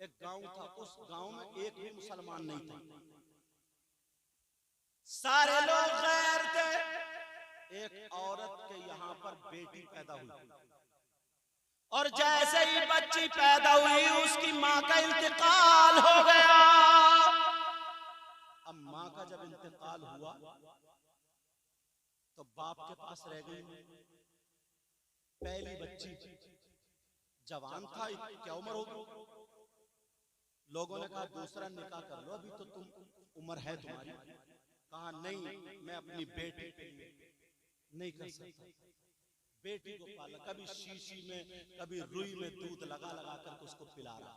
एक गांव था, उस गांव में एक भी मुसलमान नहीं था, सारे लोग गैर थे। एक औरत के यहाँ पर बेटी पैदा हुई और जैसे ही बच्ची पैदा हुई उसकी माँ का इंतकाल हो गया। अब माँ का जब इंतकाल हुआ तो बाप के पास रह गई पहली बच्ची। जवान था, क्या उम्र होगी? लोगों ने कहा दूसरा निकाह कर लो, अभी तो तुम उम्र है तुम्हारी। कहा नहीं, मैं अपनी बेटी के लिए नहीं कर सकता। बेटी को पाला, कभी शीशी में कभी रुई में दूध लगा लगा कर उसको पिला रहा।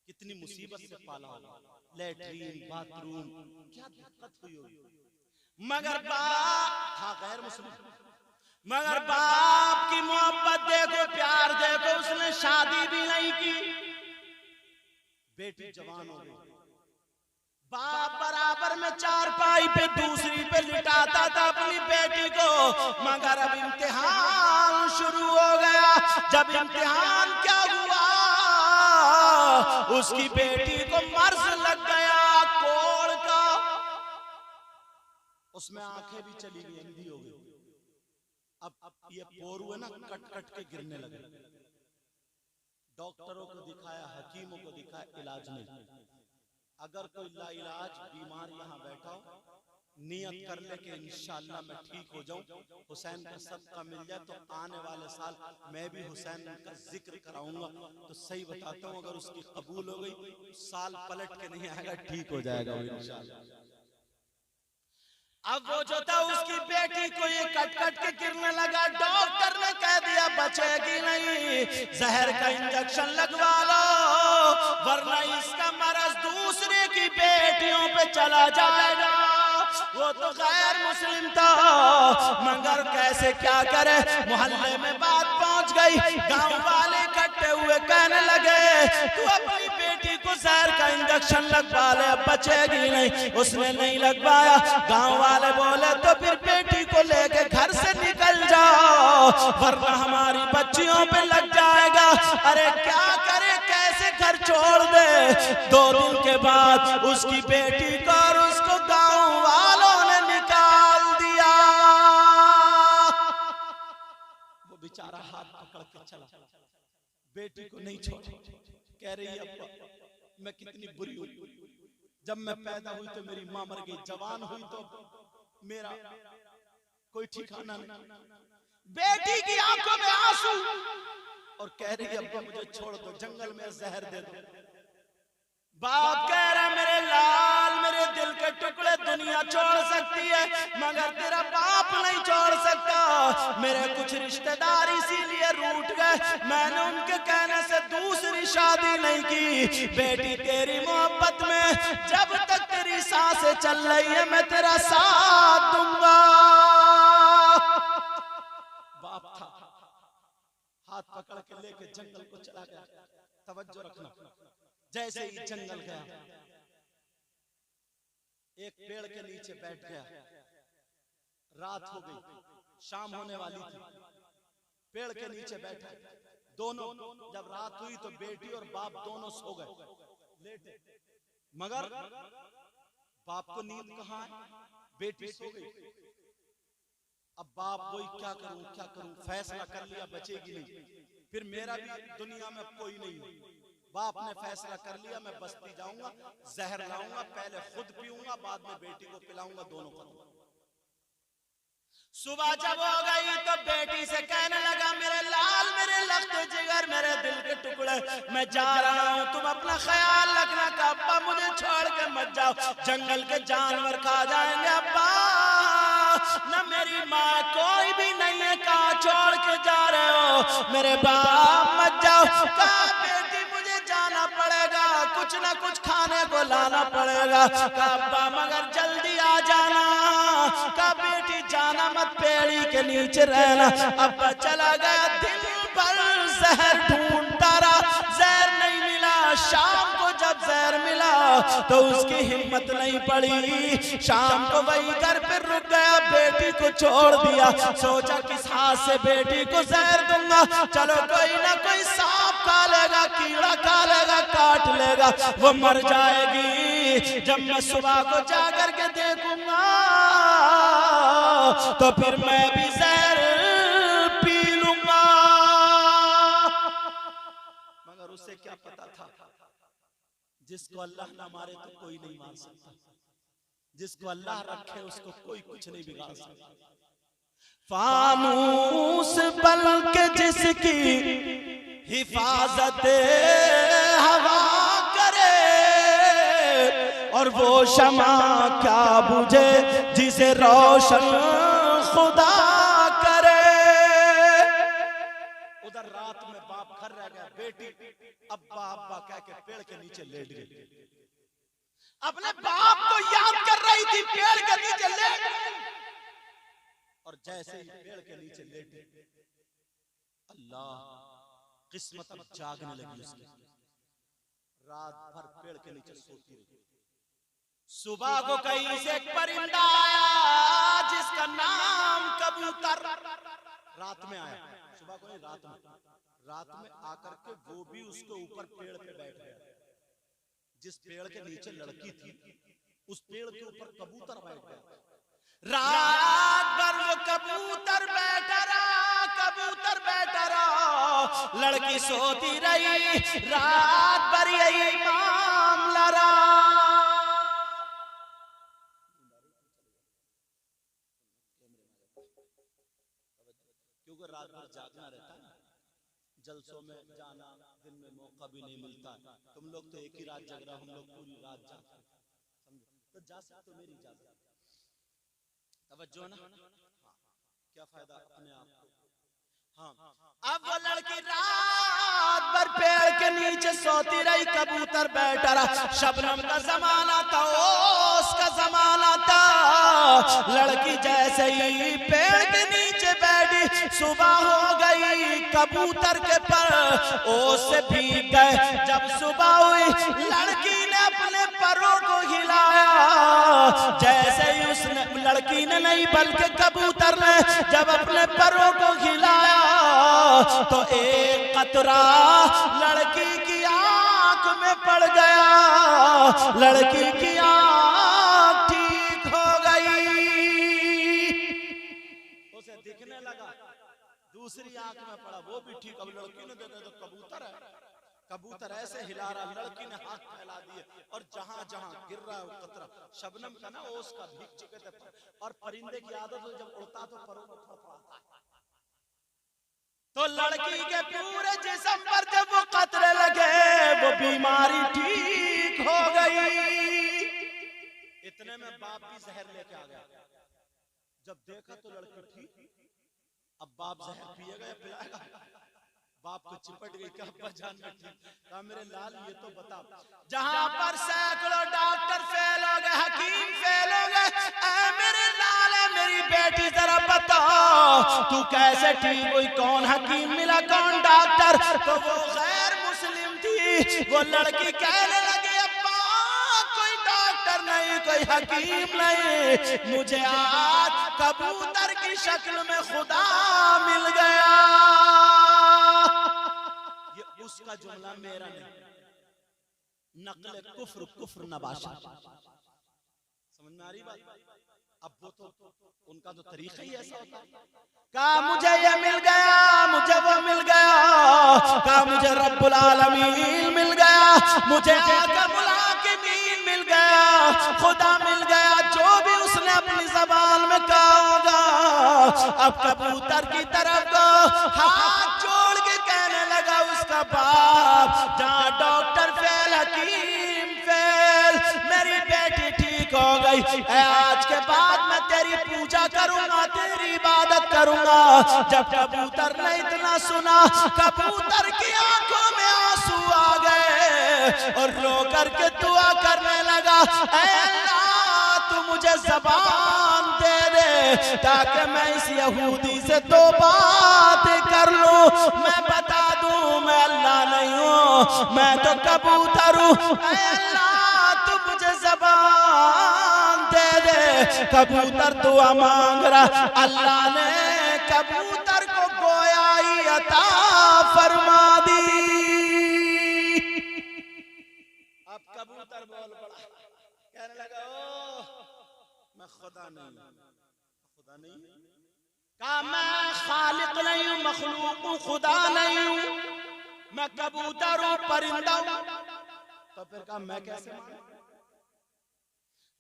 कितनी मुसीबत से पाला होगा, लैट्रीन बाथरूम, क्या दिक्कत हुई होगी। मगर बाप था गैर मुस्लिम, मगर बाप की मोहब्बत देखो, प्यार देखो, उसने शादी भी नहीं की। बेटी जवान हो गई, बाप बराबर में चारपाई पे दूसरी पे लिटाता था अपनी बेटी को। मगर अब इम्तिहान शुरू हो गया। जब इम्तिहान क्या हुआ, उसकी बेटी को मर्ज लग गया कोढ़ का, उसमें आंखें भी चली गई, अंधी हो गई। अब ये पोरू है ना, कट कट के गिरने लगे। डॉक्टरों को दिखाया, हकीमों को दिखाया, इलाज नहीं। अगर कोई लाइलाज बीमार यहाँ बैठा हो, नियत कर ले कि इंशाअल्लाह मैं ठीक हो जाऊं, हुसैन का सदका मिल जाए, तो आने वाले साल मैं भी हुसैन का जिक्र कराऊंगा। तो सही बताता हूँ, अगर उसकी कबूल हो गई, साल पलट के नहीं आएगा, ठीक हो जाएगा वो इंशाअल्लाह। अब वो जो था, उसकी बेटी को ये कट कट के गिरने लगा। डॉक्टर ने कह दिया बचेगी नहीं, जहर का इंजेक्शन लगवा लो, वरना इसका मरज दूसरे की बेटियों पे चला जाएगा। वो तो गैर मुस्लिम था, मगर कैसे क्या करे, मोहल्ले में बात पहुंच गई। गांव वाले इकट्ठे हुए कहने लगे तू अपनी बेटी को जहर का इंजेक्शन लगवा ले, अब बचेगी नहीं। उसने नहीं लगवाया। गांव वाले बोले तो फिर बेटी को लेके घर से निकल जाओ, वरना हमारी बच्चियों पे लग जाएगा। अरे क्या करे, कैसे घर छोड़ दे। 2 दिन के बाद उसकी बेटी को और उसको गांव वालों ने निकाल दिया। वो बेचारा हाथ पकड़ के चला, बेटी को नहीं छोड़ा। कह रही है अब्बा मैं कितनी बुरी हूं, जब मैं पैदा हुई तो मेरी मां मर गई, जवान हुई तो मेरा कोई ठिकाना नहीं। बेटी की आंखों में आंसू और कह रही है अब्बा मुझे छोड़ दो, जंगल में जहर दे दो। बाप कह रहा मेरे लाल, मेरे दिल के टुकड़े दुनिया छोड़ सकती है, मगर तेरा बाप नहीं छोड़ सकता। मेरे कुछ रिश्तेदार इसीलिए रूठ गए, मैंने उनके कहने से दूसरी शादी नहीं की। बेटी तेरी मोहब्बत में जब तक तेरी सांसें चल रही है मैं तेरा साथ दूंगा। बाप था, हाथ पकड़ के लेके जंगल को चला गया। तवज्जो रखना, जैसे ही जंगल गया, एक पेड़ के नीचे बैठ गया। रात हो गई, शाम होने वाली थी। पेड़ के नीचे बैठा, दोनों जब रात हुई तो बेटी और बाप दोनों सो गए, लेटे। मगर बाप को नींद कहाँ है, बेटी सो गई। अब बाप वही क्या करूं क्या करूं, फैसला कर लिया बचेगी नहीं, फिर मेरा भी दुनिया में कोई नहीं। बाप ने फैसला कर लिया मैं बस्ती जाऊंगा, जहर लाऊंगा, पहले खुद पीऊंगा, बाद में बेटी को पिलाऊंगा, दोनों खत्म। सुबह जब हो गई तो बेटी से कहने लगा मेरे लाल, मेरे लख्त जिगर, मेरे दिल के टुकड़े, मैं जा रहा हूँ, तुम अपना ख्याल रखना। का अब्बा मुझे छोड़ के मत जाओ, जंगल के जानवर खा जाएंगे। अब्बा न मेरी माँ कोई भी नहीं है, कहाँ छोड़ के जा रहे हो, मेरे बाप मत जाओ। कहा बेटी मुझे जाना पड़ेगा, कुछ ना कुछ खाने को लाना पड़ेगा। कहा अब्बा मगर जल्दी आ जाना। कहा बेटी जाना मत, पेड़ी के नीचे रहना। अब्बा चला गया, दिन भर जहर ढूंढता रहा, जहर नहीं मिला। शाम को जब जहर मिला तो उसकी हिम्मत नहीं पड़ी, शाम को वही घर पे रुक गया, बेटी को छोड़ दिया। सोचा किस हाथ से बेटी को जहर दूंगा, चलो कोई ना कोई सांप खा लेगा, कीड़ा खा लेगा, काट लेगा, वो मर जाएगी। जब मैं सुबह को जाकर के देखूंगा तो फिर मैं भी जहर पी लूंगा। मगर उसे क्या पता था, जिसको अल्लाह ना मारे तो कोई नहीं मार सकता, जिसको अल्लाह रखे उसको कोई कुछ नहीं बिगाड़ सकता। फानूस बल के जिसकी हिफाजत हवा करे, और वो शमा क्या बुझे जिसे रोशन खुदा करे। उधर रात में बाप घर रह गया, बेटी अब्बा अब्बा कह के पेड़ के नीचे लेट गई, अपने बाप को याद कर रही थी, पेड़ के नीचे लेट गई। और जैसे ही पेड़ के नीचे लेटी, अल्लाह किस्मत अब जागने लगी उसकी। रात भर पेड़ के नीचे सोती रही। सुबह को कहीं से एक परिंदा आया जिसका नाम कबूतर। रात में आया, सुबह को नहीं, रात में आकर के वो भी उसके ऊपर पेड़ पे बैठ गया। जिस पेड़ के नीचे लड़की थी उस पेड़ के ऊपर कबूतर बैठ गया। रात भर वो कबूतर बैठा रहा, लड़की सोती रही, रात भर यही मामला रहा। क्योंकि रात भर जागना रहता है, जलसों में जाना, दिन में मौका भी नहीं मिलता। तुम लोग तो एक ही रात जग रहे हो, हम लोग पूरी रात जागते हैं, समझो? तो जा सकते हो, मेरी इजाजत। तवज्जो ना, क्या फायदा अपने आप को। हाँ, अब वो लड़की रात भर पेड़ के नीचे सोती रही, कबूतर बैठा रहा। शबनम का जमाना था, ओस का जमाना था। लड़की जैसे ही पेड़ के नीचे बैठी, सुबह हो गई, कबूतर के पर ओस से भीग गए। जब सुबह हुई, लड़की ने अपने परों को हिलाया। जैसे ही उसने, लड़की ने नहीं बल्कि कबूतर ने जब अपने परों को हिलाया तो एक कतरा लड़की की आंख में पड़ गया। लड़की की आंख ठीक हो गई, उसे दिखने लगा। दूसरी आंख में पड़ा, वो भी ठीक। अब लड़की ने देखा तो कबूतर है, कबूतर ऐसे हिला रहा, लड़की ने हाथ फैला दिए और जहां जहां गिर रहा है वो कतरा, शबनम का ना ओस का भीग चुके थे। और परिंदे की आदत हो, जब उड़ता तो परों को फड़फड़ाता है। तो लड़की के पूरे जिस्म पर जब वो कतरे लगे, वो बीमारी ठीक हो गई। इतने में बाप भी जहर लेके आ गया। जब देखा तो लड़की ठीक, अब बाप जहर पिएगा या पिलाएगा? बाप को चिपट गई, क्या जान में ठीक। कहा मेरे लाल ये तो बता, जहां पर सैकड़ों डॉक्टर फेल हो गए, हकीम फेल हो गए, मेरे लाल है मेरी बेटी जरा बता तू कैसे ठीक हुई, कौन हकीम मिला, कौन डॉक्टर? तो वो गैर मुस्लिम थी। वो लड़की कहने लगी अब्बा कोई डॉक्टर नहीं, कोई हकीम नहीं, मुझे आज कबूतर की शक्ल में खुदा मिल गया। ये उसका जुमला मेरा नहीं, नकल कुफ्र कुफ्र नबाशा। समझ में आ रही बात? अब वो तो उनका तो तरीका ही ऐसा होता है। कहा मुझे ये मिल गया, मुझे वो मिल गया, कहा मुझे रब्बुल आलमीन मिल गया, मुझे आकमुल हाकिमीन मिल गया, खुदा मिल गया, जो भी उसने अपनी ज़बान में कहा होगा। अब कबूतर की तरफ को हाथ जोड़ के कहने लगा उसका बाप, जहाँ डॉक्टर फेल, हकीम फेल, मेरी बेटी ठीक हो गई। आज के बाद मैं तेरी पूजा करूंगा, तेरी इबादत करूंगा। जब कबूतर ने इतना सुना, कबूतर की आंखों में आंसू आ गए और रो करके दुआ करने लगा, ऐ अल्लाह तू मुझे ज़बान दे दे ताकि मैं इस यहूदी से दो बात कर लूं। मैं बता दूं मैं अल्लाह नहीं हूं, मैं तो कबूतर हूं। ऐ अल्लाह तू मुझे ज़बान दे दे। कबूतर दुआ मांग रहा, अल्लाह ने कबूतर को गोयाई अता फरमा दी। अब कबूतर बोल पड़ा, कहने लगा ओ मैं खुदा नहीं, खुदा नहीं कहा, मैं खालिक नहीं हूं, मखलूक हूं, खुदा नहीं हूं, मैं कबूतर हूं, परिंदा हूं। तो फिर कहा मैं कैसे मानूं?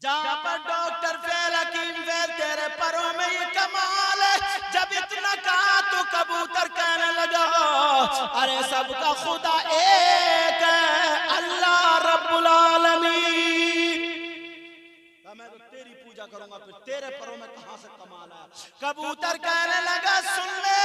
जहां पर डॉक्टर फेल, हकीम फेल, तेरे परों में ये कमाल है। जब इतना कहा तो कबूतर कहने लगा अरे सबका खुदा एक है, अल्लाह रब्बुल आलमीन। मैं तो तेरी पूजा करूंगा, फिर तेरे परों में कहां से कमाल है? कबूतर कहने लगा सुन ले,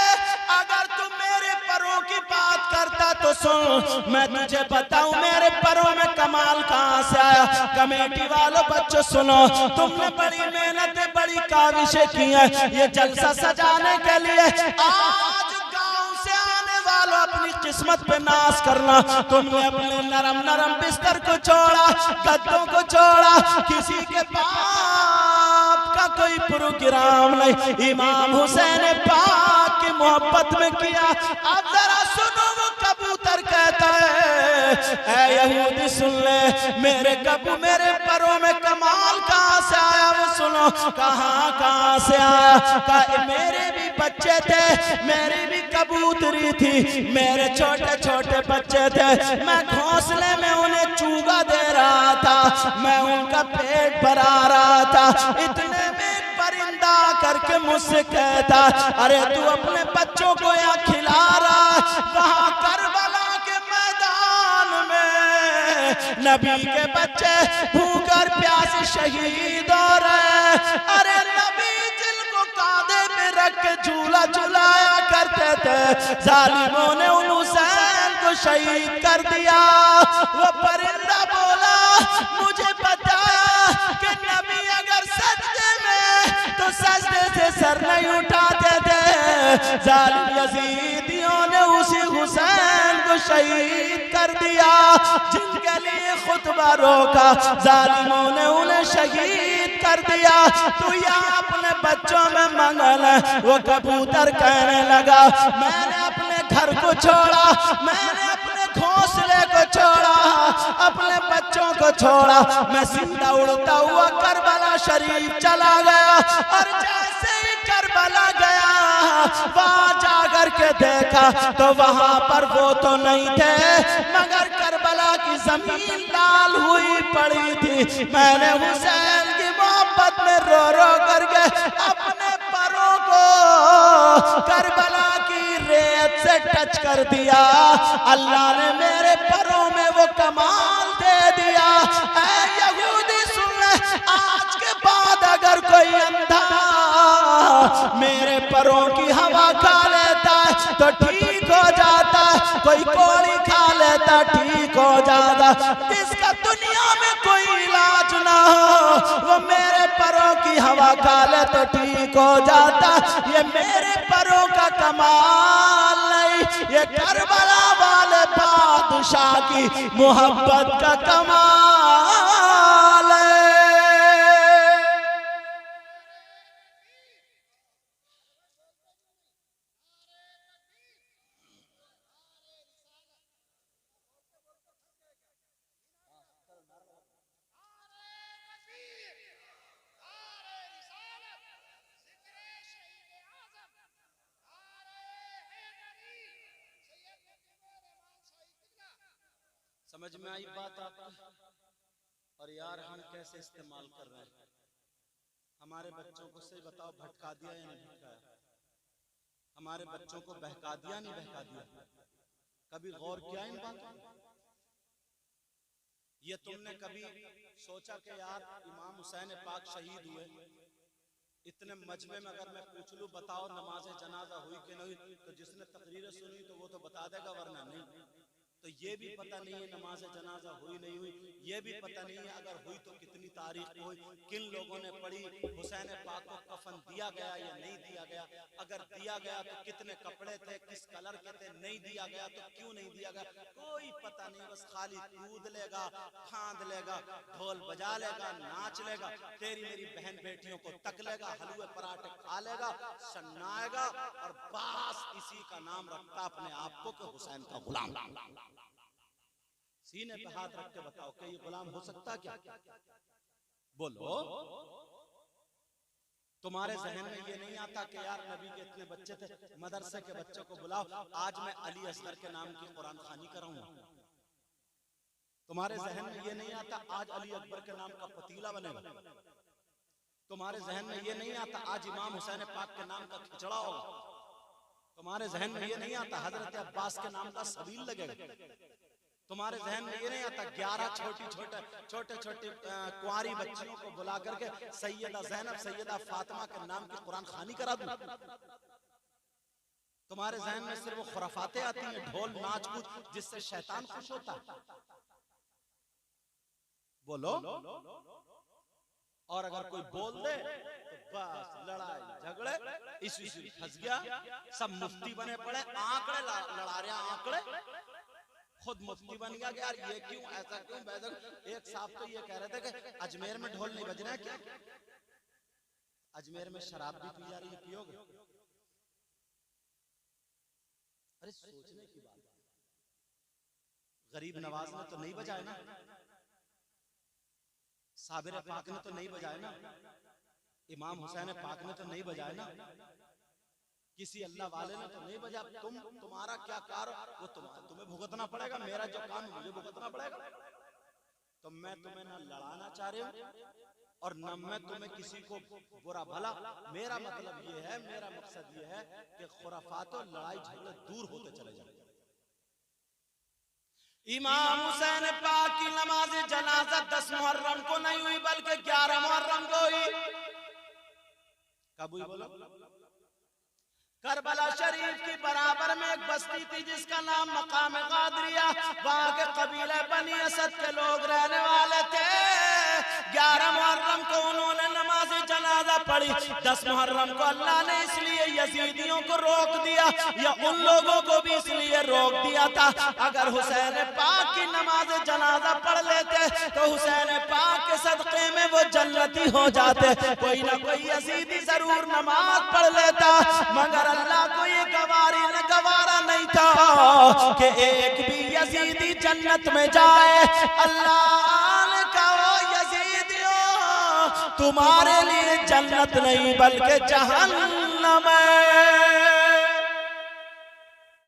अगर तू मेरे परों की बात करता तो सुन, मैं तुझे बताऊं मेरे परों में कमाल कहां से आया। कमेटी वालों बच्चों सुनो, तुमने बड़ी मेहनतें बड़ी काविशें की हैं ये जलसा सजाने के लिए। आज गांव से आने वालों अपनी किस्मत पे नाश करना, तुमने अपने नरम नरम बिस्तर को छोड़ा, गद्दों को छोड़ा, किसी के बाप का कोई प्रोग्राम नहीं, इमाम हुसैन पाक की मोहब्बत में किया। अब जरा सुनो, वो कबूतर कहता है ऐ यहूदी सुन ले, मेरे परों में कमाल कहां से आया? वो सुनो, कहां से आया? कहा मेरे भी बच्चे थे, मेरी भी कबूतरी थी, मेरे छोटे छोटे बच्चे थे, मैं घोंसले में उन्हें चूगा दे रहा था, मैं उनका पेट भरा रहा था। इतने में एक परिंदा करके मुझसे कहता अरे तू अपने बच्चों को यहाँ खिला रहा। वहां करबला के मैदान में नबी के बच्चे भूख और प्यास शहीद हो रहे। अरे नबी जिनको कांधे पे रख के झूला झुलाया करते थे, जालिमों ने उन हुसैन को शहीद कर दिया। वो परिंदा बोला मुझे बताया कि नबी अगर सजदे में तो सजदे से सर नहीं उठाते थे। जालिम यजीदियों ने उसी हुसैन को शहीद कर दिया, जिनके लिए खुतबा रोका जालिमों ने उन्हें शहीद कर दिया। तू यहाँ अपने बच्चों में मंगल है। वो कबूतर कहने लगा मैंने अपने घर को छोड़ा, मैंने अपने घोंसले को छोड़ा, अपने बच्चों को छोड़ा, मैं सीधा उड़ता हुआ करबला शरीफ चला गया। और जैसे ही करबला गया वहां जाकर के देखा तो वहां पर वो तो नहीं थे, मगर करबला की जमीन लाल हुई पड़ी थी। मैंने हुसैन की मोहब्बत में रो रो करके अपने परों को करबला की रेत से टच कर दिया। अल्लाह ने मेरे परों में वो कमाल दे दिया। ऐ यहूदी सुन ले, आज के बाद अगर कोई अंधा मेरे परों की हवा खा लेता है तो ठीक हो जाता है, कोई कोड़ी खा लेता ठीक हो जाता। जिसका दुनिया में कोई इलाज ना हो वो मेरे परों की हवा खा ले तो ठीक हो जाता। ये मेरे परों का कमाल नहीं, ये करबला वाले बादशाह की मोहब्बत का कमाल है। समझ में आई बात आपको? और यार हम कैसे इस्तेमाल कर रहे हैं? हमारे बच्चों को सही बताओ, भटका दिया या नहीं भटकाया? हमारे बच्चों को बहका दिया नहीं बहका दिया? कभी गौर किया इन बातों? ये तुमने कभी सोचा कि यार इमाम हुसैन पाक शहीद हुए, इतने मजमे में अगर मैं पूछ लूं बताओ नमाज जनाजा हुई कि नहीं, तो जिसने तकरीर सुनी तो वो तो बता देगा, वरना नहीं। तो ये भी पता नहीं है नमाज जनाजा हुई नहीं हुई, ये भी पता नहीं है अगर हुई तो कितनी तारीख हुई, किन लोगों ने पढ़ी, हुसैन पाक को कफन दिया गया या नहीं दिया गया, अगर दिया गया तो कितने कपड़े थे, किस कलर के थे, नहीं दिया गया तो क्यों नहीं दिया गया, कोई पता नहीं। बस खाली कूद लेगा, फांद लेगा, ढोल बजा लेगा, नाच लेगा, तेरी मेरी बहन बेटियों को तक लेगा, हलवे पराठे खा लेगा, सन्नाएगा और बस इसी का नाम रखता अपने आप को कि हुसैन का गुलाम। सीने पे हाथ रख के बताओ कि ये गुलाम हो सकता क्या? बोलो। तुम्हारे जहन में ये नहीं आता कि यार नबी के इतने बच्चे थे, मदरसे के बच्चों को बुलाओ, आज मैं अली असगर के नाम की कुरान खानी कराऊंगा? तुम्हारे जहन में ये नहीं आता आज अली अकबर के नाम का पतीला बनेगा? तुम्हारे जहन में ये नहीं आता आज इमाम हुसैन पाक के नाम का खिचड़ा होगा? तुम्हारे जहन में ये नहीं आता हजरत अब्बास के नाम का सबील लगेगा? तुम्हारे जहन में ये नहीं आता 11 छोटे छोटे कुंवारी बच्चियों को बुला करके सैयदा ज़ैनब सैयदा फातिमा के नाम की कुरान खानी करा दूं? तुम्हारे जहन में सिर्फ वो खुराफातें आती हैं, ढोल नाच कूद जिससे शैतान खुश होता है? बोलो। और अगर कोई बोल दे तो बस लड़ाई झगड़े, इसी फंस गया, सब मुफ्ती बने पड़े, आंकड़े लड़ा रहे, आंकड़े खुद मुफ्ती बन गया कि यार ये क्यों, ऐसा क्यों, वैसा। एक साहब तो ये कह रहे थे कि अजमेर में ढोल नहीं बज रहा है क्या? अजमेर में शराब भी पी जा रही है, पियोगे? अरे सोचने की बात, गरीब नवाज ने तो नहीं बजाए ना, साबिर पाक ने तो नहीं बजाए ना, इमाम हुसैन पाक ने तो नहीं बजाए ना, किसी अल्लाह वाले ने तो नहीं बजा। तुम्हारा क्या कार, वो तुम्हें भुगतना पड़ेगा, मेरा जो काम मुझे भुगतना पड़ेगा। तो मैं तुम्हें ना लड़ाना चाह रही हूँ और न मैं तुम्हें किसी को बुरा भला, मेरा मतलब ये है, मेरा मकसद ये है कि खुराफात और लड़ाई झगड़े दूर होते चले जाए। इमाम हुसैन पाक की नमाज जनाजा 10 मुहर्रम को नहीं हुई बल्कि 11 मुहर्रम को हुई। कब हुई बोलो? करबला शरीफ की बराबर में एक बस्ती थी जिसका नाम मकाम गादरिया, वहां के कबीले बनी असद के लोग रहने वाले थे। 11 मुहर्रम को उन्होंने नमाज जनाजा पढ़ी। 10 मुहर्रम को अल्लाह ने इसलिए यजीदियों को रोक दिया, या उन लोगों को भी इसलिए रोक दिया था, अगर हुसैन पाक की नमाज जनाजा पढ़ लेते तो हुसैन पाक के सदक़े में वो जन्नती हो जाते। कोई ना कोई यजीदी जरूर नमाज पढ़ लेता, मगर अल्लाह को ये गवारा नहीं था कि एक भी यजीदी जन्नत में जाए। अल्लाह ने कहा यजीदियों तुम्हारे लिए जन्नत नहीं बल्कि जहन्नम है।